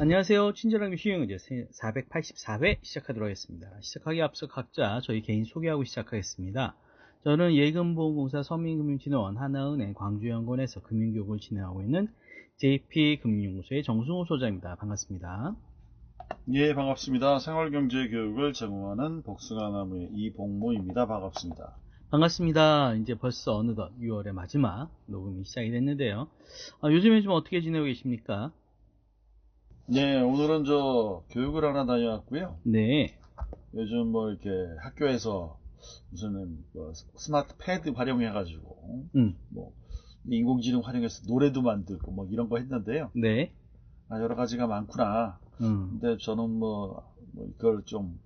안녕하세요. 친절한 교수형 이제 484회 시작하도록 하겠습니다. 시작하기 앞서 각자 저희 개인 소개하고 시작하겠습니다. 저는 예금보험공사 서민금융진흥원 하나은행 광주연구원에서 금융교육을 진행하고 있는 JP금융연구소의 정승호 소장입니다. 반갑습니다. 예, 반갑습니다. 생활경제교육을 제공하는 복숭아나무의 이봉모입니다. 반갑습니다. 반갑습니다. 이제 벌써 어느덧 6월의 마지막 녹음이 시작이 됐는데요. 요즘에 좀 어떻게 지내고 계십니까? 네, 오늘은 교육을 하나 다녀왔고요. 네. 요즘 이렇게 학교에서 무슨 스마트 패드 활용해가지고 인공지능 활용해서 노래도 만들고 이런 거 했는데요. 네. 여러 가지가 많구나. 근데 저는 이걸 좀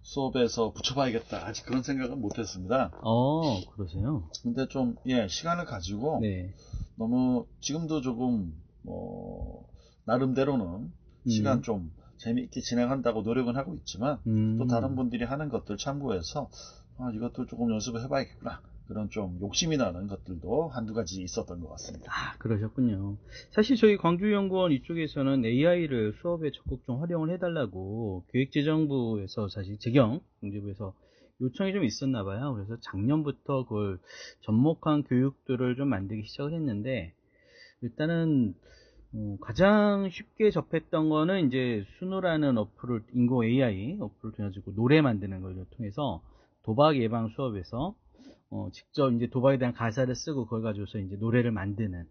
수업에서 붙여봐야겠다. 아직 그런 생각은 못했습니다. 그러세요? 근데 시간을 가지고 네. 너무 지금도 조금 나름대로는 시간 좀 재미있게 진행한다고 노력은 하고 있지만 또 다른 분들이 하는 것들 참고해서 이것도 조금 연습을 해봐야겠구나, 그런 좀 욕심이 나는 것들도 한두 가지 있었던 것 같습니다. 그러셨군요. 사실 저희 광주연구원 이쪽에서는 AI를 수업에 적극 좀 활용을 해달라고 기획재정부에서 사실 재경경제부에서 요청이 좀 있었나 봐요. 그래서 작년부터 그걸 접목한 교육들을 좀 만들기 시작을 했는데, 일단은 가장 쉽게 접했던 거는 이제 수누라는 어플을, 인공 AI 어플을 통해가지고 노래 만드는 걸 통해서 도박 예방 수업에서 직접 이제 도박에 대한 가사를 쓰고 그걸 가지고서 이제 노래를 만드는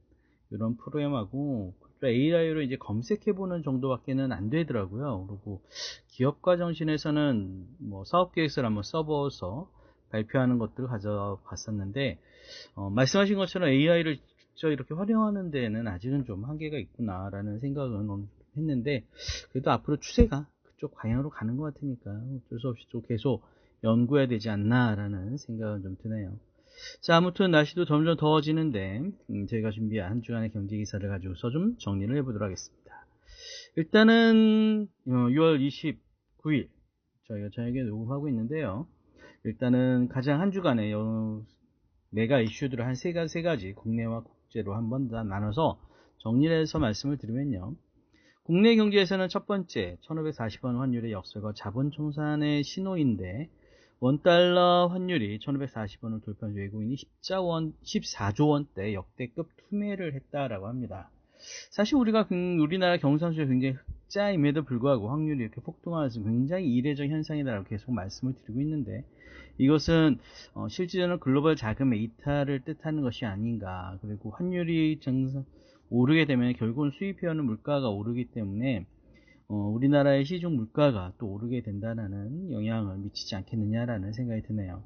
이런 프로그램하고, AI로 이제 검색해보는 정도밖에는 안 되더라고요. 그리고 기업가 정신에서는 사업 계획서를 한번 써보아서 발표하는 것들을 가져봤었는데, 말씀하신 것처럼 AI를 직접 이렇게 활용하는 데는 아직은 좀 한계가 있구나라는 생각은 했는데, 그래도 앞으로 추세가 그쪽 방향으로 가는 것 같으니까 어쩔 수 없이 좀 계속 연구해야 되지 않나라는 생각은 좀 드네요. 자, 아무튼 날씨도 점점 더워지는데 저희가 준비한 한 주간의 경제 기사를 가지고서 좀 정리를 해보도록 하겠습니다. 일단은 6월 29일 저희가 저녁에 녹음하고 있는데요. 일단은 가장 한 주간의 메가 이슈들을 한 세 가지 국내와 국제로 한번 다 나눠서 정리를 해서 말씀을 드리면요. 국내 경제에서는 첫 번째 1540원 환율의 역설과 자본 청산의 신호인데, 원달러 환율이 1540원을 돌파한 외국인이 14조 원대 역대급 투매를 했다라고 합니다. 사실 우리나라 경상수지가 굉장히 흑자임에도 불구하고 확률이 이렇게 폭등하면서 굉장히 이례적 현상이다라고 계속 말씀을 드리고 있는데, 이것은 실질적으로 글로벌 자금의 이탈을 뜻하는 것이 아닌가. 그리고 환율이 오르게 되면 결국은 수입해오는 물가가 오르기 때문에 우리나라의 시중 물가가 또 오르게 된다는 영향을 미치지 않겠느냐라는 생각이 드네요.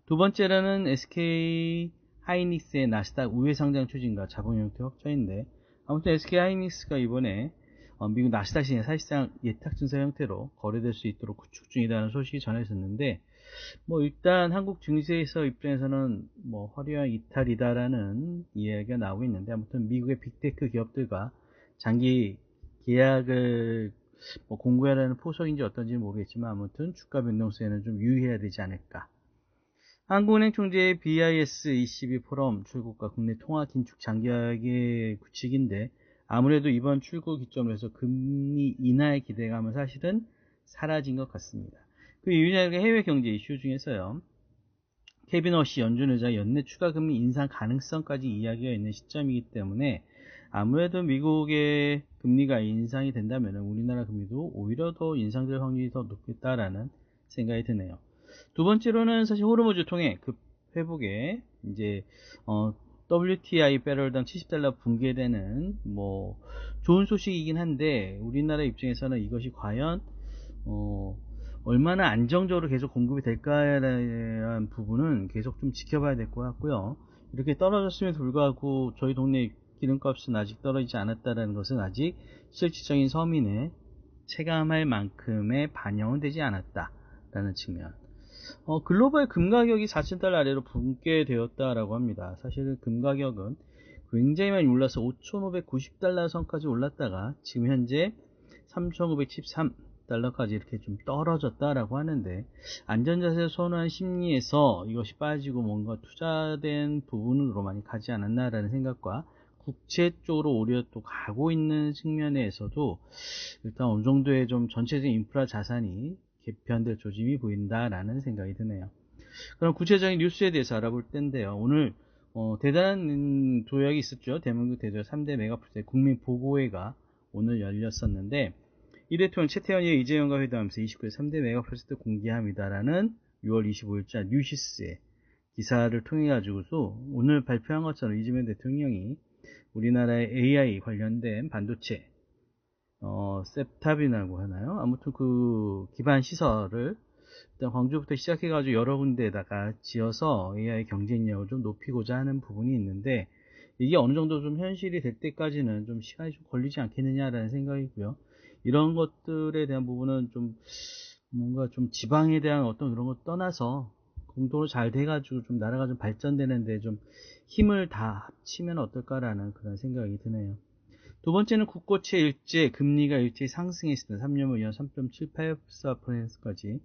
두 번째로는 SK 하이닉스의 나스닥 우회 상장 추진과 자본 형태 확장인데, 아무튼 SK 하이닉스가 이번에 미국 나스닥 시장에 사실상 예탁 증서 형태로 거래될 수 있도록 구축 중이라는 소식이 전해졌는데, 일단 한국 증시에서 입장에서는 화려한 이탈이다라는 이야기가 나오고 있는데, 아무튼 미국의 빅테크 기업들과 장기 계약을 공고하라는 포석인지 어떤지는 모르겠지만, 아무튼 주가 변동성에는 좀 유의해야 되지 않을까. 한국은행 총재의 BIS22 포럼 출국과 국내 통화 긴축 장기화의 구축인데, 아무래도 이번 출국 기점으로 해서 금리 인하의 기대감은 사실은 사라진 것 같습니다. 그 유일하게 해외 경제 이슈 중에서요, 케빈 워시 연준 의장 연내 추가 금리 인상 가능성까지 이야기가 있는 시점이기 때문에, 아무래도 미국의 금리가 인상이 된다면 우리나라 금리도 오히려 더 인상될 확률이 더 높겠다라는 생각이 드네요. 두 번째로는 사실 호르무즈 통해 급 회복에 이제 WTI 배럴당 $70 붕괴되는 좋은 소식이긴 한데, 우리나라 입장에서는 이것이 과연 얼마나 안정적으로 계속 공급이 될까에 대한 부분은 계속 좀 지켜봐야 될 것 같고요. 이렇게 떨어졌음에도 불구하고 저희 동네 기름값은 아직 떨어지지 않았다는 것은 아직 실질적인 서민에 체감할 만큼의 반영은 되지 않았다라는 측면. 글로벌 금 가격이 $4,000 아래로 붕괴되었다라고 합니다. 사실 금 가격은 굉장히 많이 올라서 $5,590 선까지 올랐다가 지금 현재 $3,913까지 이렇게 좀 떨어졌다라고 하는데, 안전자세 선호한 심리에서 이것이 빠지고 뭔가 투자된 부분으로 많이 가지 않았나라는 생각과, 국채 쪽으로 오히려 또 가고 있는 측면에서도 일단 어느 정도의 좀 전체적인 인프라 자산이 개편될 조짐이 보인다라는 생각이 드네요. 그럼 구체적인 뉴스에 대해서 알아볼 텐데요. 오늘 대단한 도약이 있었죠. 대한민국 대저 3대 메가프로젝트 국민보고회가 오늘 열렸었는데, 이 대통령 최태원이 이재용과 회담하면서 29일 3대 메가프로젝트 공개합니다라는 6월 25일자 뉴시스의 기사를 통해 가지고서 오늘 발표한 것처럼 이재명 대통령이 우리나라의 AI 관련된 반도체 셉탑이라고 하나요? 아무튼 그 기반 시설을 일단 광주부터 시작해가지고 여러 군데에다가 지어서 AI 경쟁력을 좀 높이고자 하는 부분이 있는데, 이게 어느 정도 좀 현실이 될 때까지는 좀 시간이 좀 걸리지 않겠느냐라는 생각이고요. 이런 것들에 대한 부분은 좀 뭔가 좀 지방에 대한 어떤 그런 것 떠나서 공동으로 잘 돼가지고 좀 나라가 좀 발전되는데 좀 힘을 다 합치면 어떨까라는 그런 생각이 드네요. 두 번째는 국고채 일제 금리가 일제히 상승했습니다. 3년 후 연 3.784%까지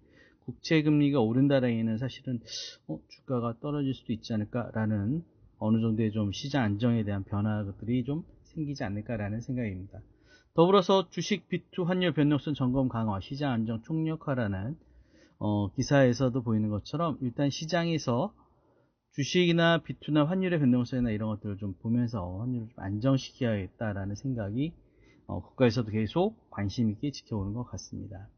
국채 금리가 오른다라기에는 사실은 주가가 떨어질 수도 있지 않을까라는 어느 정도의 좀 시장 안정에 대한 변화들이 좀 생기지 않을까라는 생각입니다. 더불어서 주식 비투 환율 변동성 점검 강화, 시장 안정 총력화라는 기사에서도 보이는 것처럼 일단 시장에서 주식이나 비투나 환율의 변동성이나 이런 것들을 좀 보면서 환율을 좀 안정시켜야겠다라는 생각이 국가에서도 계속 관심 있게 지켜오는 것 같습니다.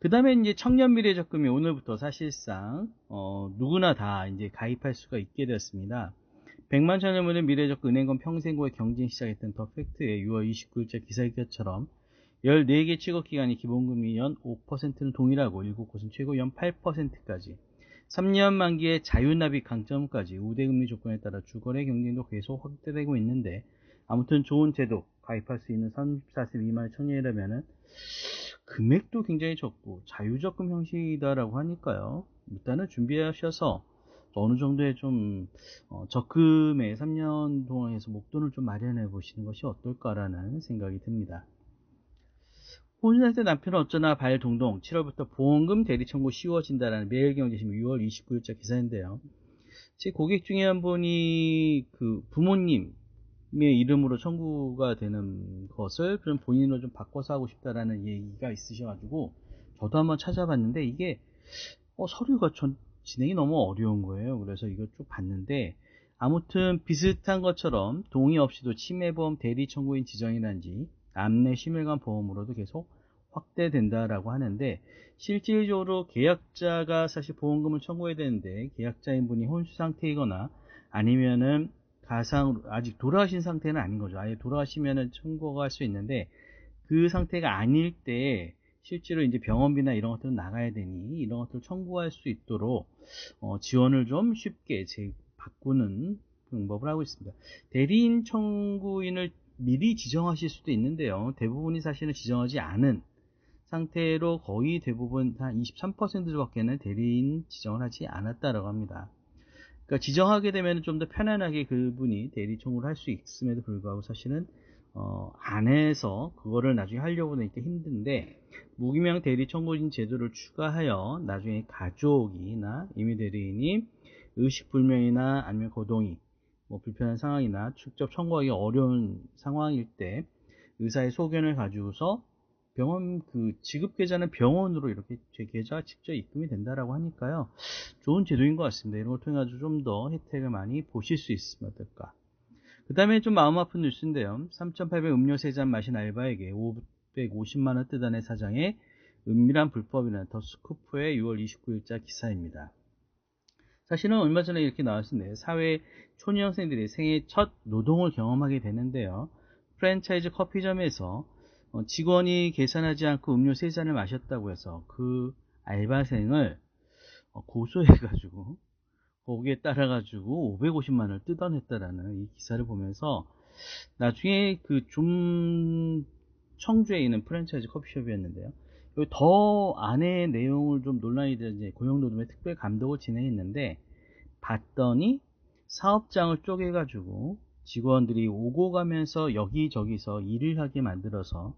그 다음에 이제 청년 미래적금이 오늘부터 사실상 누구나 다 이제 가입할 수가 있게 되었습니다. 100만 청년분의 미래적금 은행권 평생고에 경쟁 시작했던 더 팩트의 6월 29일자 기사일처럼 14개 취급기관이 기본금리 연 5%는 동일하고 7곳은 최고 연 8%까지 3년 만기의 자유납입 강점까지 우대금리 조건에 따라 주거래 경쟁도 계속 확대되고 있는데, 아무튼 좋은 제도 가입할 수 있는 34세 미만의 청년이라면은 금액도 굉장히 적고 자유적금 형식이다라고 하니까요. 일단은 준비하셔서 어느 정도의 좀 적금에 3년 동안 해서 목돈을 좀 마련해 보시는 것이 어떨까라는 생각이 듭니다. 혼인상태 남편은 어쩌나 발동동 7월부터 보험금 대리 청구 쉬워진다라는 매일경제신문 6월 29일자 기사인데요. 제 고객 중에 한 분이 그 부모님의 이름으로 청구가 되는 것을 그럼 본인으로 좀 바꿔서 하고 싶다라는 얘기가 있으셔가지고 저도 한번 찾아봤는데, 이게 서류가 진행이 너무 어려운 거예요. 그래서 이걸 쭉 봤는데, 아무튼 비슷한 것처럼 동의 없이도 침해보험 대리 청구인 지정이란지 암내 심혈관 보험으로도 계속 확대된다라고 하는데, 실질적으로 계약자가 사실 보험금을 청구해야 되는데 계약자인 분이 혼수 상태이거나 아니면은 가상으로 아직 돌아가신 상태는 아닌 거죠. 아예 돌아가시면은 청구가 할 수 있는데, 그 상태가 아닐 때 실제로 이제 병원비나 이런 것들은 나가야 되니 이런 것들을 청구할 수 있도록 지원을 좀 쉽게 바꾸는 방법을 하고 있습니다. 대리인 청구인을 미리 지정하실 수도 있는데요. 대부분이 사실은 지정하지 않은 상태로 거의 대부분 한 23%밖에는 대리인 지정을 하지 않았다라고 합니다. 그러니까 지정하게 되면 좀 더 편안하게 그분이 대리 청구를 할 수 있음에도 불구하고 사실은 안 해서 그거를 나중에 하려고 하니까 힘든데, 무기명 대리 청구인 제도를 추가하여 나중에 가족이나 임의 대리인이 의식불명이나 아니면 고동이 불편한 상황이나 직접 청구하기 어려운 상황일 때 의사의 소견을 가지고서 병원 그 지급 계좌는 병원으로 이렇게 제 계좌 직접 입금이 된다라고 하니까요, 좋은 제도인 것 같습니다. 이런 걸 통해 가지고 좀 더 혜택을 많이 보실 수 있으면 어떨까. 그 다음에 좀 마음 아픈 뉴스인데요. 3,800 음료 3잔 마신 알바에게 550만원 뜯어낸 사장의 은밀한 불법이라는 더 스쿠프의 6월 29일자 기사입니다. 사실은 얼마 전에 이렇게 나왔었는데, 사회 초년생들이 생애 첫 노동을 경험하게 되는데요. 프랜차이즈 커피점에서 직원이 계산하지 않고 음료 3잔을 마셨다고 해서 그 알바생을 고소해가지고 거기에 따라가지고 550만원을 뜯어냈다라는 이 기사를 보면서, 나중에 그 청주에 있는 프랜차이즈 커피숍이었는데요. 여기 더 안에 내용을 좀 논란이 돼서 이제 고용노동부의 특별 감독을 진행했는데, 봤더니 사업장을 쪼개가지고 직원들이 오고 가면서 여기저기서 일을 하게 만들어서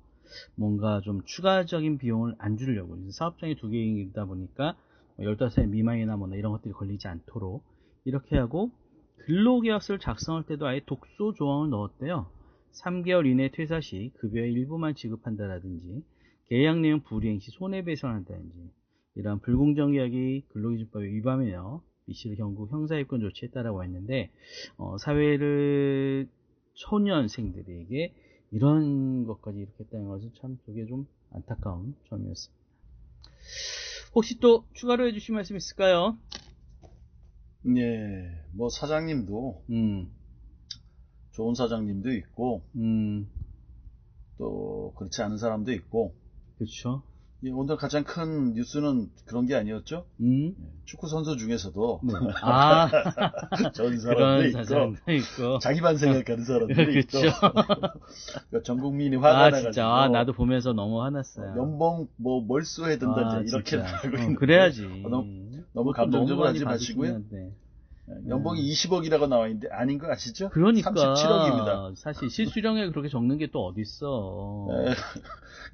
뭔가 좀 추가적인 비용을 안 주려고, 사업장이 2개이다 보니까 15살 미만이나 뭐 이런 것들이 걸리지 않도록 이렇게 하고, 근로계약서를 작성할 때도 아예 독소 조항을 넣었대요. 3개월 이내 퇴사 시 급여의 일부만 지급한다라든지 계약 내용 불이행 시 손해배상한다든지 이러한 불공정 계약이 근로기준법에 위반하며 B씨를 경고 형사입건 조치에 따라와 있는데 사회를 초년생들에게 이런 것까지 이렇게 했다는 것은 참 저게 좀 안타까운 점이었습니다. 혹시 또 추가로 해주실 말씀 있을까요? 예, 뭐 사장님도 좋은 사장님도 있고 또 그렇지 않은 사람도 있고. 그렇죠. 예, 오늘 가장 큰 뉴스는 그런 게 아니었죠? 예, 축구 선수 중에서도 네. 좋은 사람도 있고 자기만 생각하는 사람도 그렇죠. 있고 전 국민이 화가 나가지고 진짜 나도 보면서 너무 화났어요. 연봉 뭐 몰수해 든다 이렇게 하고 있는데 그래야지. 너무 감정적으로 하지 마시고요. 연봉이 20억이라고 나와 있는데 아닌 거 아시죠? 그러니까 37억입니다. 사실 실수령에 그렇게 적는 게 또 어딨어.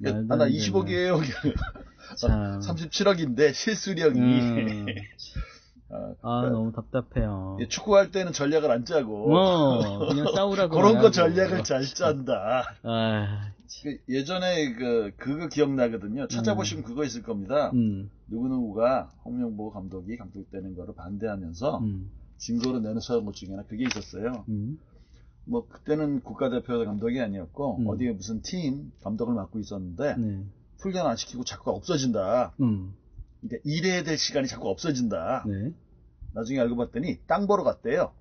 나 20억이에요. 37억인데 실수령이. 너무 답답해요. 축구할 때는 전략을 안 짜고 그냥 싸우라고 그런 거 전략을 잘 짠다. 예전에 그거 기억나거든요. 찾아보시면 그거 있을 겁니다. 누구누구가 홍명보 감독이 감독되는 거를 반대하면서 증거로 내놓은 것 중에 하나 그게 있었어요. 뭐 그때는 국가대표 감독이 아니었고 어디에 무슨 팀 감독을 맡고 있었는데 훈련 안 시키고 자꾸 없어진다. 그러니까 일해야 될 시간이 자꾸 없어진다. 나중에 알고 봤더니 땅 보러 갔대요.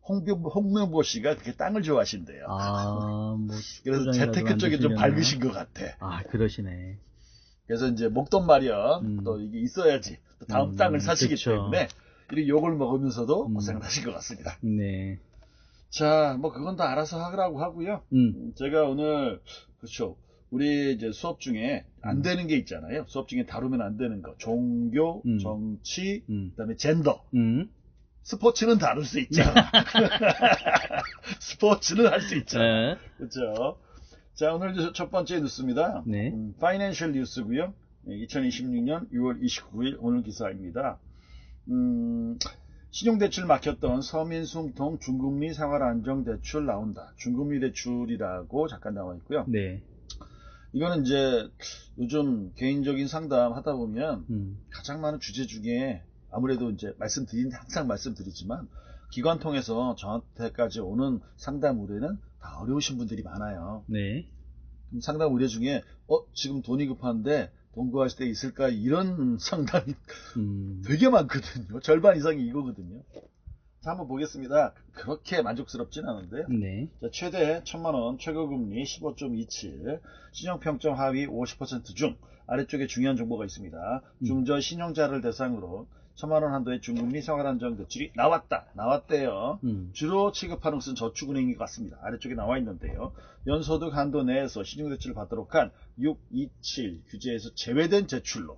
홍명보 씨가 그렇게 땅을 좋아하신대요. 그래서 재테크 쪽에 좀 밝으신 것 같아. 그러시네. 그래서 이제 목돈 마련 또 이게 있어야지 또 다음 땅을 사시기 때문에 이렇게 욕을 먹으면서도 고생을 하신 것 같습니다. 네. 자, 뭐 그건 다 알아서 하라고 하고요. 제가 오늘 그렇죠. 우리 이제 수업 중에 안 되는 게 있잖아요. 수업 중에 다루면 안 되는 거. 종교, 정치, 그다음에 젠더. 스포츠는 다룰 수 있잖아. 스포츠는 할 수 있잖아. 그렇죠. 자, 오늘 첫 번째 뉴스입니다. 파이낸셜 뉴스고요. 2026년 6월 29일 오늘 기사입니다. 신용대출 막혔던 서민숨통 중금리 생활안정대출 나온다. 중금리 대출이라고 잠깐 나와 있고요. 이거는 이제 요즘 개인적인 상담 하다 보면 가장 많은 주제 중에 아무래도 이제 항상 말씀드리지만 기관 통해서 저한테까지 오는 상담 의뢰는 다 어려우신 분들이 많아요. 그럼 상담 의뢰 중에 지금 돈이 급한데 돈 구할 때 있을까 이런 상담이 되게 많거든요. 절반 이상이 이거거든요. 자, 한번 보겠습니다. 그렇게 만족스럽진 않은데요. 자, 최대 1000만원 최고금리 15.27 신용평점 하위 50% 중 아래쪽에 중요한 정보가 있습니다. 중저 신용자를 대상으로 1000만원 한도의 중금리 생활안정대출이 나왔대요. 주로 취급하는 것은 저축은행인 것 같습니다. 아래쪽에 나와 있는데요. 연소득 한도 내에서 신용대출을 받도록 한 627 규제에서 제외된 대출로.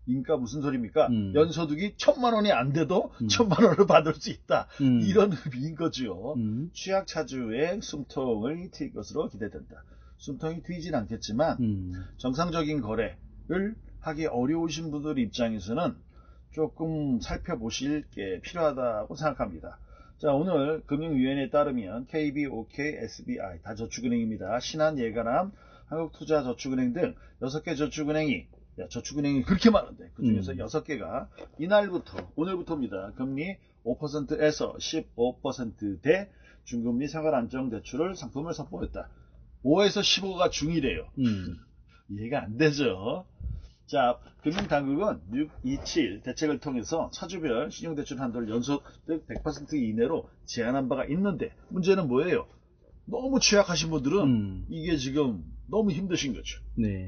그러니까 무슨 소리입니까? 연소득이 1000만원이 안 돼도 1000만원을 받을 수 있다. 이런 의미인 거죠. 취약차주의 숨통을 트일 것으로 기대된다. 숨통이 트이진 않겠지만 정상적인 거래를 하기 어려우신 분들 입장에서는 조금 살펴보실 게 필요하다고 생각합니다. 자, 오늘 금융위원회에 따르면 KB, OK, SBI 다 저축은행입니다. 신한, 예가람, 한국투자저축은행 등 6개 저축은행이 그렇게 많은데 그 중에서 6개가 이날부터 오늘부터입니다. 금리 5%에서 15%대 중금리 생활안정대출을 상품을 선보였다. 5에서 15가 중이래요. 이해가 안 되죠. 자, 금융당국은 627 대책을 통해서 차주별 신용대출 한도를 연소득 100% 이내로 제한한 바가 있는데 문제는 뭐예요? 너무 취약하신 분들은 이게 지금 너무 힘드신 거죠.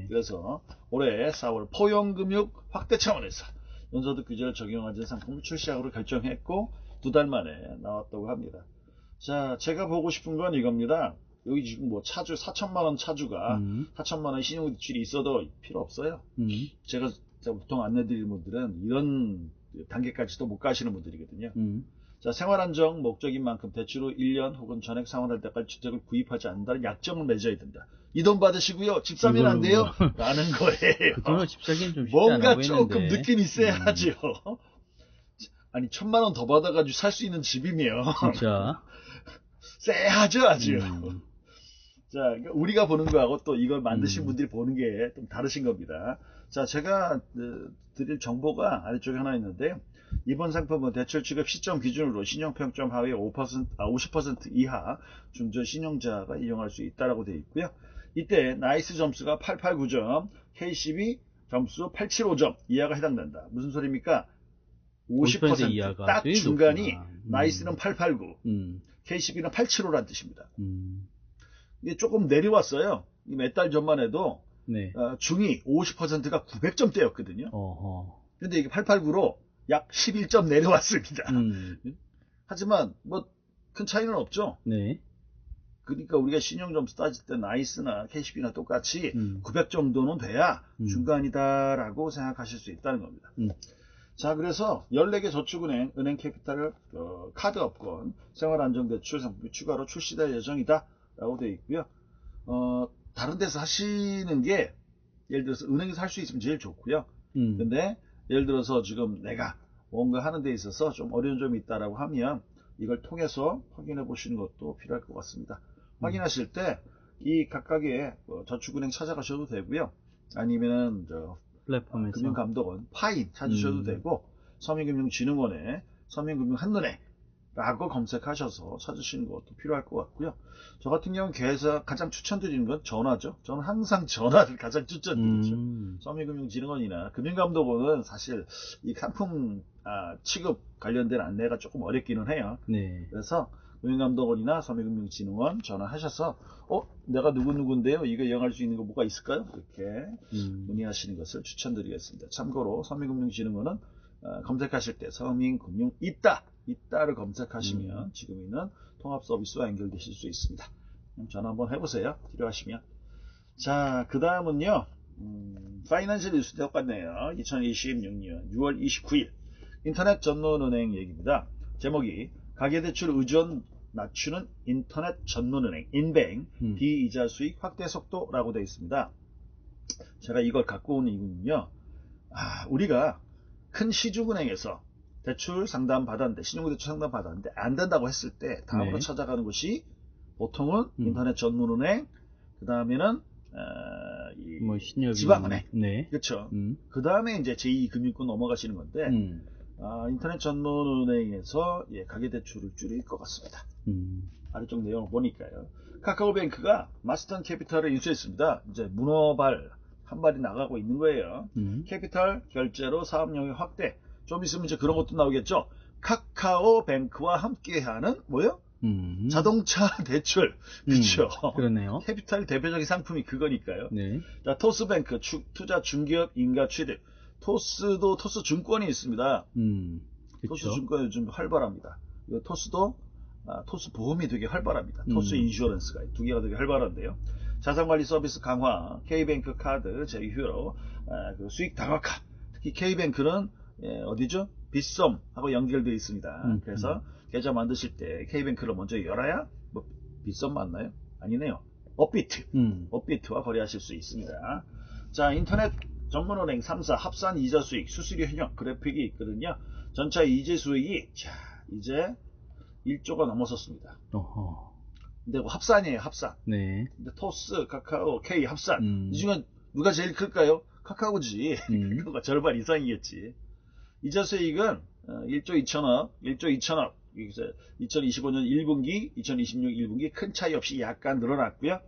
그래서 올해 4월 포용금융 확대 차원에서 연소득 규제를 적용하는 상품을 출시하기로 결정했고 2달 만에 나왔다고 합니다. 자, 제가 보고 싶은 건 이겁니다. 여기 지금 뭐 차주 4천만원 차주가 4천만원 신용대출이 있어도 필요 없어요. 제가 보통 안내드리는 분들은 이런 단계까지도 못 가시는 분들이거든요. 자, 생활안정 목적인 만큼 대출 후 1년 혹은 전액 상환할 때까지 주택을 구입하지 않는다는 약정을 맺어야 된다. 이 돈 받으시고요. 집 사면 안 돼요? 라는 거예요. 그 돈을 집 사기는 좀 쉽지 뭔가 않아 조금 보이는데. 느낌 있어야죠. 아니 1,000만 원 더 받아가지고 살 수 있는 집이면 진짜 쎄하죠 아주. 자, 우리가 보는 거하고 또 이걸 만드신 분들이 보는 게 좀 다르신 겁니다. 자, 제가 드릴 정보가 아래쪽에 하나 있는데요. 이번 상품은 대출 취급 시점 기준으로 신용평점 하위 50% 이하 중저 신용자가 이용할 수 있다라고 되어 있고요. 이때 나이스 점수가 889점, K12 점수 875점 이하가 해당된다. 무슨 소리입니까? 50% 이하가 딱 중간이 높구나. 나이스는 889, K12는 875란 뜻입니다. 이게 조금 내려왔어요. 몇 달 전만 해도 네. 중위 50%가 900점대였거든요. 근데 이게 889로 약 11점 내려왔습니다. 하지만 뭐 큰 차이는 없죠. 네. 그러니까 우리가 신용점수 따질 때 나이스나 K12나 똑같이 900 정도는 돼야 중간이다라고 생각하실 수 있다는 겁니다. 자, 그래서 14개 저축은행, 은행 캐피탈, 카드업권, 생활안정대출 상품이 추가로 출시될 예정이다 라고 되어 있고요. 다른 데서 하시는 게 예를 들어서 은행에서 할 수 있으면 제일 좋고요. 근데 예를 들어서 지금 내가 뭔가 하는 데 있어서 좀 어려운 점이 있다라고 하면 이걸 통해서 확인해 보시는 것도 필요할 것 같습니다. 확인하실 때 이 각각의 저축은행 찾아가셔도 되고요. 아니면은 플랫폼에서 금융감독원 파인 찾으셔도 되고 서민금융진흥원에 서민금융한눈에 라고 검색하셔서 찾으시는 것도 필요할 것 같고요. 저 같은 경우는 가장 추천드리는 건 전화죠. 저는 항상 전화를 가장 추천드리죠. 서민금융진흥원이나 금융감독원은 사실 이 상품 취급 관련된 안내가 조금 어렵기는 해요. 네. 그래서 금융감독원이나 서민금융진흥원 전화하셔서 내가 누구누구인데요. 이거 이용할 수 있는 거 뭐가 있을까요? 이렇게 문의하시는 것을 추천드리겠습니다. 참고로 서민금융진흥원은 검색하실 때 서민금융 있다를 검색하시면 지금 있는 통합서비스와 연결되실 수 있습니다. 전화 한번 해보세요. 필요하시면. 자, 그 다음은요. 파이낸셜 뉴스 똑같네요. 2026년 6월 29일 인터넷 전문은행 얘기입니다. 제목이 가계대출 의존 낮추는 인터넷 전문은행 인뱅 비이자 수익 확대 속도라고 되어 있습니다. 제가 이걸 갖고 온 이유는요. 우리가 큰 시중은행에서 대출 상담 받았는데 신용대출 상담 받았는데 안 된다고 했을 때 다음으로 찾아가는 곳이 보통은 인터넷 전문은행, 그 다음에는 지방은행, 네. 그렇죠. 그 다음에 이제 제2금융권 넘어가시는 건데 인터넷 전문은행에서 가계대출을 줄일 것 같습니다. 아래쪽 내용을 보니까요. 카카오뱅크가 마스턴 캐피탈을 인수했습니다. 이제 문어발 한 발이 나가고 있는 거예요. 캐피탈 결제로 사업용의 확대. 좀 있으면 이제 그런 것도 나오겠죠. 카카오뱅크와 함께하는 뭐요? 자동차 대출. 그렇죠. 그러네요. 캐피탈 대표적인 상품이 그거니까요. 네. 자, 토스뱅크 투자 중기업 인가 취득. 토스도 토스증권이 있습니다. 토스증권 요즘 활발합니다. 토스도 토스보험이 되게 활발합니다. 토스 인슈어런스가 두 개가 되게 활발한데요. 자산관리 서비스 강화, K뱅크 카드 제휴로 수익 다각화. 특히 K뱅크는 어디죠? 빗썸하고 연결되어 있습니다. 그래서 계좌 만드실 때 K뱅크를 먼저 열어야 빗썸 맞나요? 아니네요. 업비트와 거래하실 수 있습니다. 자, 인터넷 전문은행 3사 합산 이자 수익 수수료 현역 그래픽이 있거든요. 전차 이자 수익이 이제 1조가 넘어섰습니다. 근데 합산이에요, 합산. 네. 근데 토스, 카카오, K 합산. 이 중에 누가 제일 클까요? 카카오지. 그거가 절반 이상이겠지. 이자 수익은 1조 2천억. 2025년 1분기, 2026 1분기 큰 차이 없이 약간 늘어났고요.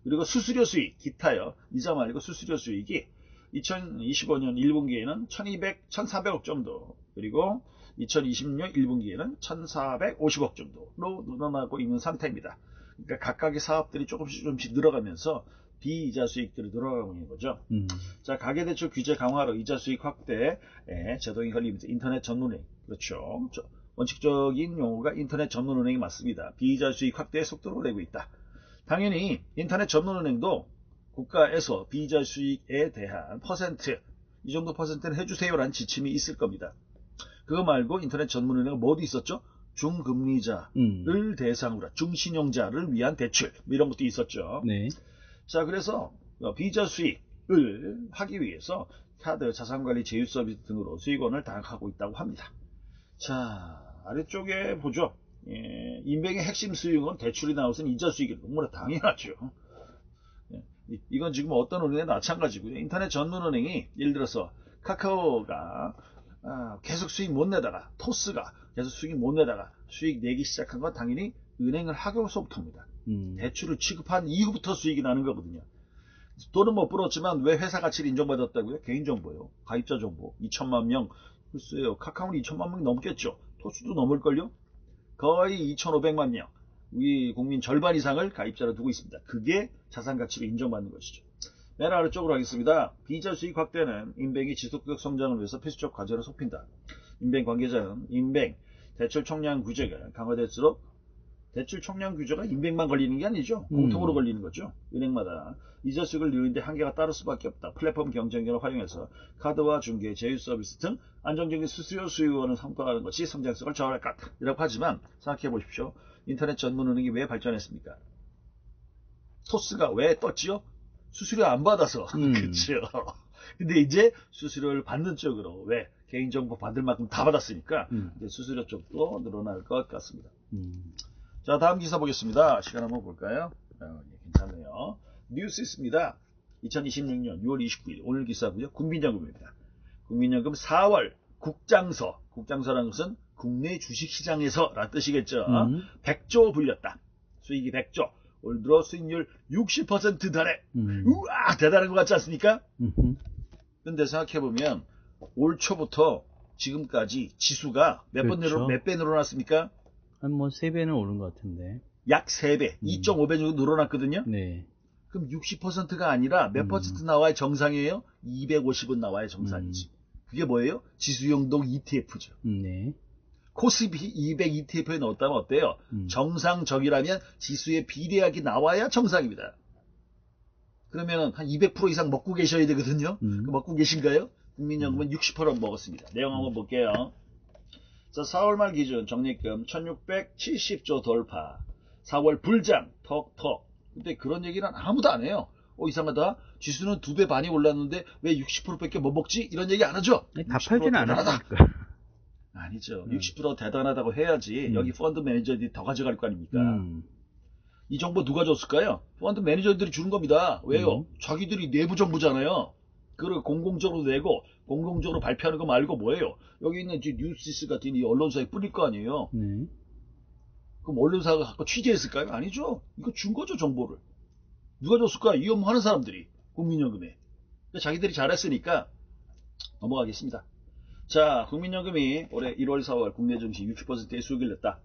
그리고 수수료 수익, 기타요. 이자 말고 수수료 수익이 2025년 1분기에는 1,400억 정도, 그리고 2026 1분기에는 1,450억 정도로 늘어나고 있는 상태입니다. 그러니까 각각의 사업들이 조금씩 늘어가면서 비이자 수익들이 늘어가고 있는 거죠. 자, 가계대출 규제 강화로 이자 수익 확대에 제동이 걸리면서 인터넷 전문은행, 그렇죠. 원칙적인 용어가 인터넷 전문은행이 맞습니다. 비이자 수익 확대의 속도를 내고 있다. 당연히 인터넷 전문은행도 국가에서 비이자 수익에 대한 퍼센트, 이 정도 퍼센트는 해주세요라는 지침이 있을 겁니다. 그거 말고 인터넷 전문은행은 뭐도 있었죠? 중금리자를 대상으로, 중신용자를 위한 대출, 이런 것도 있었죠. 네. 자, 그래서 비이자 수익을 하기 위해서 카드, 자산관리, 제휴 서비스 등으로 수익원을 다각하고 있다고 합니다. 자, 아래쪽에 보죠. 예, 인뱅의 핵심 수익은 대출이 나오선 이자 수익이 너무나 당연하죠. 예, 이건 지금 어떤 은행에 마찬가지고요. 인터넷 전문 은행이 예를 들어서 카카오가 계속 수익 못 내다가 토스가 계속 수익 못 내다가 수익 내기 시작한 건 당연히 은행을 하고서부터입니다. 대출을 취급한 이후부터 수익이 나는 거거든요. 돈은 못 벌었지만 왜 회사 가치를 인정받았다고요? 개인정보요. 가입자 정보 2천만 명. 글쎄요. 카카오는 2천만 명이 넘겠죠. 토스도 넘을걸요? 거의 2,500만 명. 우리 국민 절반 이상을 가입자로 두고 있습니다. 그게 자산 가치로 인정받는 것이죠. 맨 아래쪽으로 하겠습니다. 비자 수익 확대는 인뱅이 지속적 성장을 위해서 필수적 과제로 속힌다. 인뱅 관계자는 인뱅 대출 총량 규제가 강화될수록 대출 총량 규제가 인뱅만 걸리는 게 아니죠. 공통으로 걸리는 거죠. 은행마다 이자 수익을 늘리는데 한계가 따를 수밖에 없다. 플랫폼 경쟁력을 활용해서 카드와 중개, 제휴 서비스 등 안정적인 수수료 수익원을 성과하는 것이 성장성을 저하할 것 같다. 이라고 하지만 생각해 보십시오. 인터넷 전문 은행이 왜 발전했습니까? 토스가 왜 떴지요? 수수료 안 받아서. 그렇죠. 근데 이제 수수료를 받는 쪽으로 왜 개인정보 받을 만큼 다 받았으니까 이제 수수료 쪽도 늘어날 것 같습니다. 자, 다음 기사 보겠습니다. 시간 한번 볼까요? 괜찮네요. 뉴스 있습니다. 2026년 6월 29일 오늘 기사고요. 국민연금입니다. 국민연금 4월 국장서라는 것은 국내 주식시장에서 라는 뜻이겠죠. 100조 불렸다. 수익이 100조. 올 들어 수익률 60% 달해. 우와, 대단한 것 같지 않습니까? 근데 생각해보면 올 초부터 지금까지 지수가 몇 배 늘어났습니까? 한 뭐 3배는 오른 것 같은데. 약 3배, 2.5배 정도 늘어났거든요. 네. 그럼 60%가 아니라 몇 퍼센트 나와야 정상이에요? 250은 나와야 정상이지. 그게 뭐예요? 지수연동 ETF죠. 네. 코스피 200 ETF에 넣었다면 어때요? 정상적이라면 지수에 비례하게 나와야 정상입니다. 그러면 한 200% 이상 먹고 계셔야 되거든요. 먹고 계신가요? 국민연금은 60% 먹었습니다. 내용 한번 볼게요. 자, 4월 말 기준 적립금 1670조 돌파. 4월 불장 턱턱. 근데 그런 얘기는 아무도 안 해요. 이상하다. 지수는 2배 반이 올랐는데 왜 60%밖에 못 먹지? 이런 얘기 안 하죠? 다 팔지는 않았으니까. 아니죠. 60% 대단하다고 해야지 여기 펀드 매니저들이 더 가져갈 거 아닙니까? 이 정보 누가 줬을까요? 펀드 매니저들이 주는 겁니다. 왜요? 자기들이 내부 정보잖아요. 그걸 공공적으로 내고 공공적으로 발표하는 거 말고 뭐예요? 여기 있는 뉴시스 같은 이 언론사에 뿌릴 거 아니에요? 그럼 언론사가 갖고 취재했을까요? 아니죠. 이거 준 거죠, 정보를. 누가 줬을까요? 이 업무 하는 사람들이. 국민연금에. 자기들이 잘했으니까 넘어가겠습니다. 자, 국민연금이 올해 1월, 4월 국내 증시 60%의 수익을 냈다.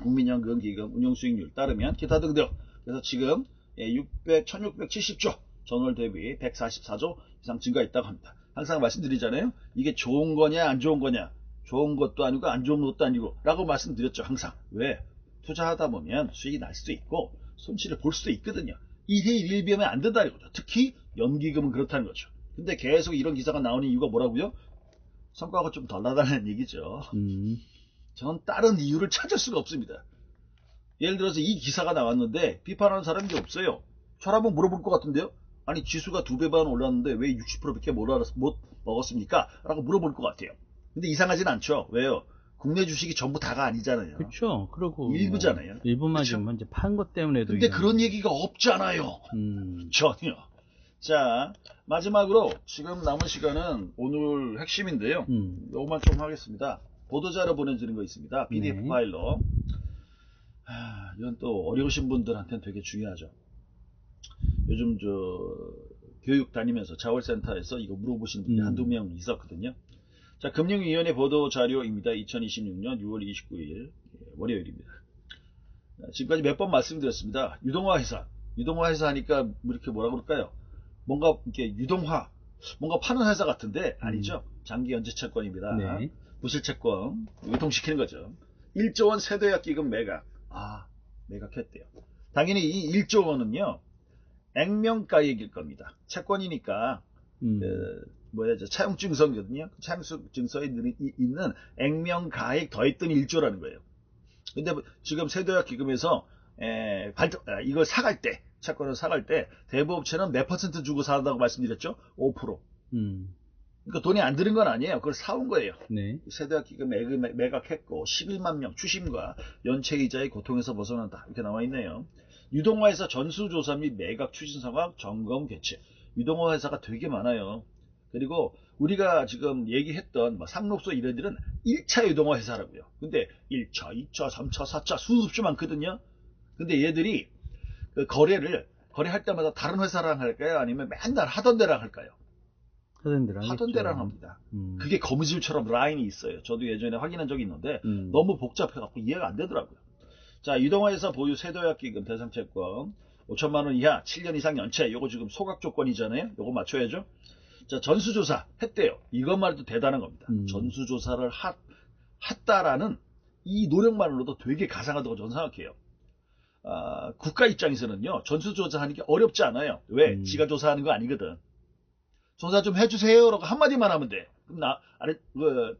국민연금 기금 운용수익률 따르면 기타 등등. 그래서 지금 1670조 전월 대비 144조 이상 증가했다고 합니다. 항상 말씀드리잖아요. 이게 좋은 거냐 안 좋은 거냐. 좋은 것도 아니고 안 좋은 것도 아니고 라고 말씀드렸죠. 항상. 왜? 투자하다 보면 수익이 날 수도 있고 손실을 볼 수도 있거든요. 1회 1비하면 안 된다는 거죠. 특히 연기금은 그렇다는 거죠. 근데 계속 이런 기사가 나오는 이유가 뭐라고요? 성과가 좀 덜 나다는 얘기죠. 전 다른 이유를 찾을 수가 없습니다. 예를 들어서 이 기사가 나왔는데 비판하는 사람이 없어요. 저를 한번 물어볼 것 같은데요. 아니 지수가 2배 반 올랐는데 왜 60%밖에 못 먹었습니까? 라고 물어볼 것 같아요. 근데 이상하진 않죠. 왜요? 국내 주식이 전부 다가 아니잖아요. 그렇죠. 그리고 일부잖아요. 일부만 지금 이제 판 것 때문에도. 근데 그런 얘기가 없잖아요. 전혀. 자, 마지막으로 지금 남은 시간은 오늘 핵심인데요. 요것만 좀 하겠습니다. 보도자료 보내주는 거 있습니다. PDF 파일로. 이건 또 어려우신 분들한테는 되게 중요하죠. 요즘 교육 다니면서 자월센터에서 이거 물어보신 분이 한두 명 있었거든요. 자, 금융위원회 보도자료입니다. 2026년 6월 29일 월요일입니다. 지금까지 몇 번 말씀드렸습니다. 유동화 회사 하니까 뭐 이렇게 뭐라 그럴까요? 뭔가 이렇게 유동화, 뭔가 파는 회사 같은데 아니죠. 장기 연재 채권입니다. 네. 부실 채권 유통시키는 거죠. 1조 원 세도약 기금 매각. 매각했대요. 당연히 이 1조 원은요. 액면가액일 겁니다. 채권이니까 차용증서거든요. 차용증서에 있는 액면가액 더했던 1조라는 거예요. 근데 지금 세도약 기금에서 이걸 사갈 때, 채권을 사갈 때 대부업체는 몇 퍼센트 주고 사다고 말씀드렸죠? 5%. 그러니까 돈이 안 드는 건 아니에요. 그걸 사온 거예요. 네. 세대학기금 매각했고 11만 명 추심과 연체이자의 고통에서 벗어난다. 이렇게 나와 있네요. 유동화회사 전수조사 및 매각 추진 상황 점검 개최. 유동화 회사가 되게 많아요. 그리고 우리가 지금 얘기했던 상록소 이런 일은 1차 유동화 회사라고요. 근데 1차, 2차, 3차, 4차 수없이 많거든요. 근데 얘들이 그 거래할 때마다 다른 회사랑 할까요? 아니면 맨날 하던 데랑 할까요? 하던 데랑 합니다. 그게 거미줄처럼 라인이 있어요. 저도 예전에 확인한 적이 있는데 너무 복잡해갖고 이해가 안 되더라고요. 자, 유동화회사 보유 세도약기금 대상채권 5천만 원 이하 7년 이상 연체. 요거 지금 소각 조건이잖아요. 요거 맞춰야죠. 자, 전수조사 했대요. 이것만 해도 대단한 겁니다. 전수조사를 했다라는 이 노력만으로도 되게 가상하다고 저는 생각해요. 국가 입장에서는요, 전수조사하는 게 어렵지 않아요. 왜? 지가 조사하는 거 아니거든. 조사 좀 해주세요 라고 한마디만 하면 돼. 그럼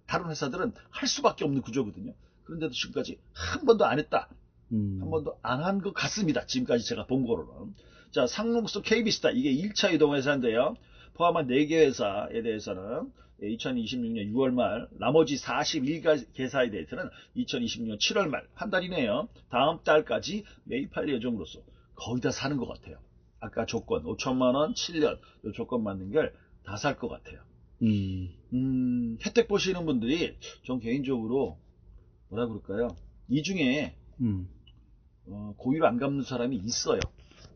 다른 회사들은 할 수밖에 없는 구조거든요. 그런데도 지금까지 한 번도 안 했다. 한 번도 안 한 것 같습니다. 지금까지 제가 본 거로는. 자, 상록수 KB스타 이게 1차 유동회사인데요. 포함한 4개 회사에 대해서는 2026년 6월 말, 나머지 41개사에 대해서는 2026년 7월 말, 한 달이네요. 다음 달까지 매입할 예정으로서 거의 다 사는 것 같아요. 아까 조건 5천만 원, 7년 이 조건 맞는 걸 다 살 것 같아요. 혜택 보시는 분들이 전 개인적으로 뭐라 그럴까요? 이 중에 고의로 안 갚는 사람이 있어요.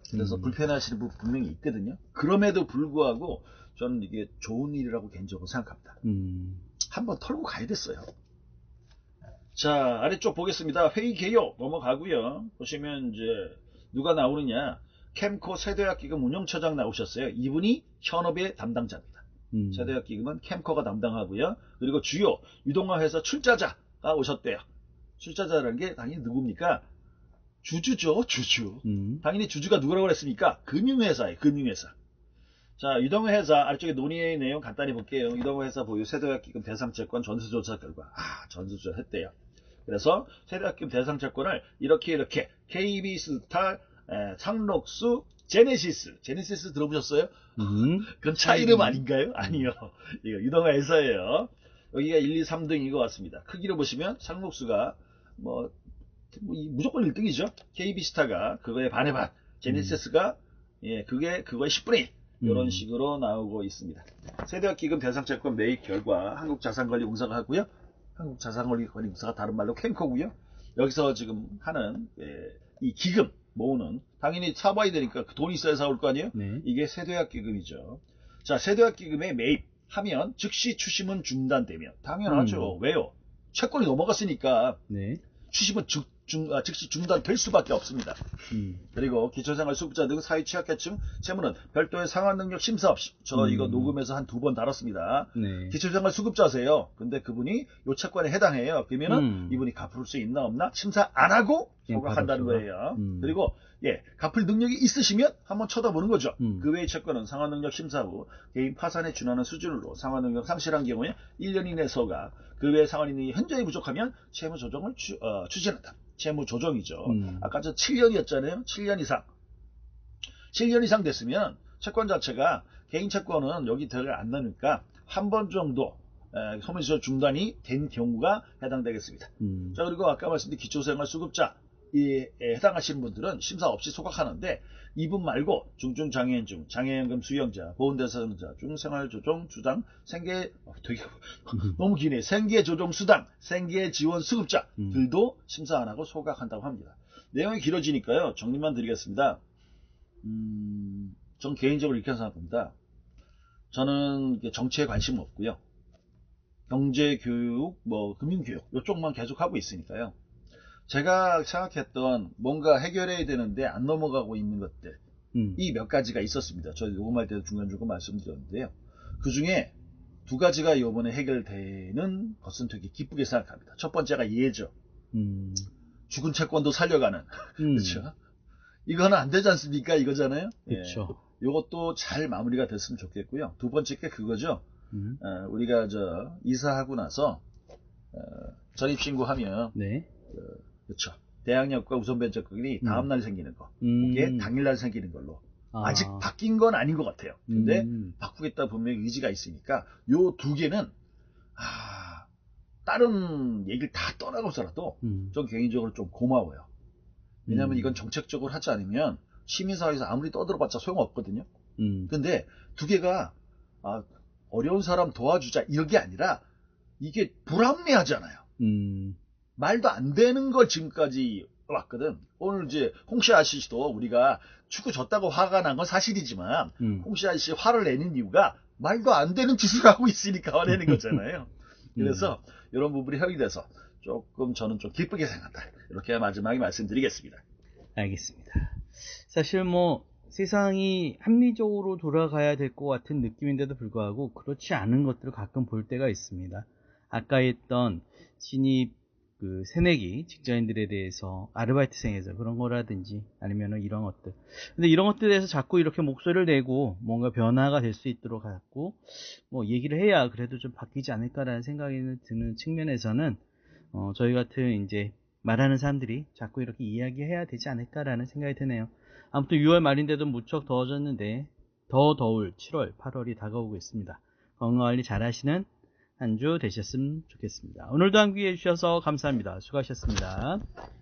그래서 불편해하시는 분 분명히 있거든요. 그럼에도 불구하고 저는 이게 좋은 일이라고 개인적으로 생각합니다. 한번 털고 가야 됐어요. 자, 아래쪽 보겠습니다. 회의 개요 넘어가고요. 보시면 이제 누가 나오느냐. 캠코 세대학기금 운영처장 나오셨어요. 이분이 현업의 담당자입니다. 세대학기금은 캠코가 담당하고요. 그리고 주요 유동화 회사 출자자가 오셨대요. 출자자라는 게 당연히 누굽니까? 주주죠, 주주. 당연히 주주가 누구라고 그랬습니까? 금융회사예요, 금융회사. 자, 유동회사 아래쪽에 논의의 내용 간단히 볼게요. 유동회사 보유 세대학기금 대상채권 전수조사 결과. 전수조사 했대요. 그래서 세대학기금 대상채권을 이렇게 KB스타, 상록수, 제네시스 들어보셨어요? 그건 차 이름 아닌가요? 아니요. 이거 유동회사예요. 여기가 1, 2, 3등인 것 같습니다. 크기로 보시면 상록수가 무조건 1등이죠. KB스타가 그거의 반의 반, 제네시스가 그거의 10분의 1 이런 식으로 나오고 있습니다. 세대학기금 대상채권 매입 결과 한국자산관리공사가 하고요. 한국자산관리공사가 다른 말로 캠코고요. 여기서 지금 하는 이 기금 모으는 당연히 사봐야 되니까 돈이 있어야 사올 거 아니에요? 네. 이게 세대학기금이죠. 자, 세대학기금에 매입하면 즉시 추심은 중단되면 당연하죠. 왜요? 채권이 넘어갔으니까 네. 추심은 즉시 중단될 수밖에 없습니다. 그리고 기초생활수급자 등 사회 취약계층 채무는 별도의 상환능력 심사 없이 저 이거 녹음해서 한 2번 다뤘습니다. 네. 기초생활수급자세요. 근데 그분이 요 채권에 해당해요. 그러면은 이분이 갚을 수 있나 없나 심사 안 하고 소각한다는 거예요. 그리고 갚을 능력이 있으시면 한번 쳐다보는 거죠. 그 외의 채권은 상환능력 심사 후 개인 파산에 준하는 수준으로 상환능력 상실한 경우에 1년 이내 소각, 그 외의 상환인이 현저히 부족하면 채무 조정을 추진한다. 채무 조정이죠. 아까 저 7년이었잖아요. 7년 이상. 7년 이상 됐으면 채권 자체가 개인 채권은 여기 들어가 안 나니까 한 번 정도 소멸시효 중단이 된 경우가 해당되겠습니다. 자, 그리고 아까 말씀드린 기초생활수급자 해당하시는 분들은 심사 없이 소각하는데 이분 말고 중증장애인 중 장애연금 수령자, 보훈대상자 중 생활조정 수당, 되게 너무 기네. 생계조정수당, 생계지원수급자들도 심사 안 하고 소각한다고 합니다. 내용이 길어지니까요. 정리만 드리겠습니다. 전 개인적으로 이렇게 생각합니다. 저는 정치에 관심 없고요. 경제교육, 금융교육 이쪽만 계속 하고 있으니까요. 제가 생각했던 뭔가 해결해야 되는데 안 넘어가고 있는 것들 이 몇 가지가 있었습니다. 저 녹음할 때도 중간중간 말씀드렸는데요. 그 중에 2가지가 이번에 해결되는 것은 되게 기쁘게 생각합니다. 첫 번째가 이해죠. 죽은 채권도 살려가는 그렇죠. 이거는 안 되지 않습니까? 이거잖아요. 그렇죠. 이것도 잘 마무리가 됐으면 좋겠고요. 두 번째 게 그거죠. 우리가 이사하고 나서 전입신고하면 네. 그렇죠. 대항력과 우선변제권이 다음날 생기는 거. 그게 당일날 생기는 걸로 아직 바뀐 건 아닌 것 같아요. 근데 바꾸겠다 분명히 의지가 있으니까 요 두 개는 다른 얘기를 다 떠나고서라도 좀 개인적으로 좀 고마워요. 왜냐하면 이건 정책적으로 하지 않으면 시민사회에서 아무리 떠들어봤자 소용없거든요. 근데 두 개가 어려운 사람 도와주자 이런 게 아니라 이게 불합리하잖아요. 말도 안 되는 걸 지금까지 왔거든. 오늘 이제 홍씨 아저씨도 우리가 축구 졌다고 화가 난 건 사실이지만 홍씨 아저씨 화를 내는 이유가 말도 안 되는 짓을 하고 있으니까 화내는 거잖아요. 그래서 이런 부분이 협의돼서 조금 저는 좀 기쁘게 생각한다. 이렇게 마지막에 말씀드리겠습니다. 알겠습니다. 사실 뭐 세상이 합리적으로 돌아가야 될 것 같은 느낌인데도 불구하고 그렇지 않은 것들을 가끔 볼 때가 있습니다. 아까 했던 신입 새내기 직장인들에 대해서 아르바이트생에서 그런 거라든지 아니면 이런 것들. 근데 이런 것들에 대해서 자꾸 이렇게 목소리를 내고 뭔가 변화가 될 수 있도록 갖고 뭐 얘기를 해야 그래도 좀 바뀌지 않을까라는 생각이 드는 측면에서는 저희 같은 이제 말하는 사람들이 자꾸 이렇게 이야기해야 되지 않을까라는 생각이 드네요. 아무튼 6월 말인데도 무척 더워졌는데 더 더울 7월, 8월이 다가오고 있습니다. 건강관리 잘 하시는 한 주 되셨으면 좋겠습니다. 오늘도 함께 해주셔서 감사합니다. 수고하셨습니다.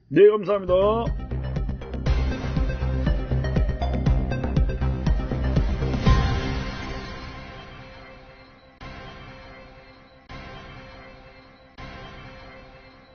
네, 감사합니다.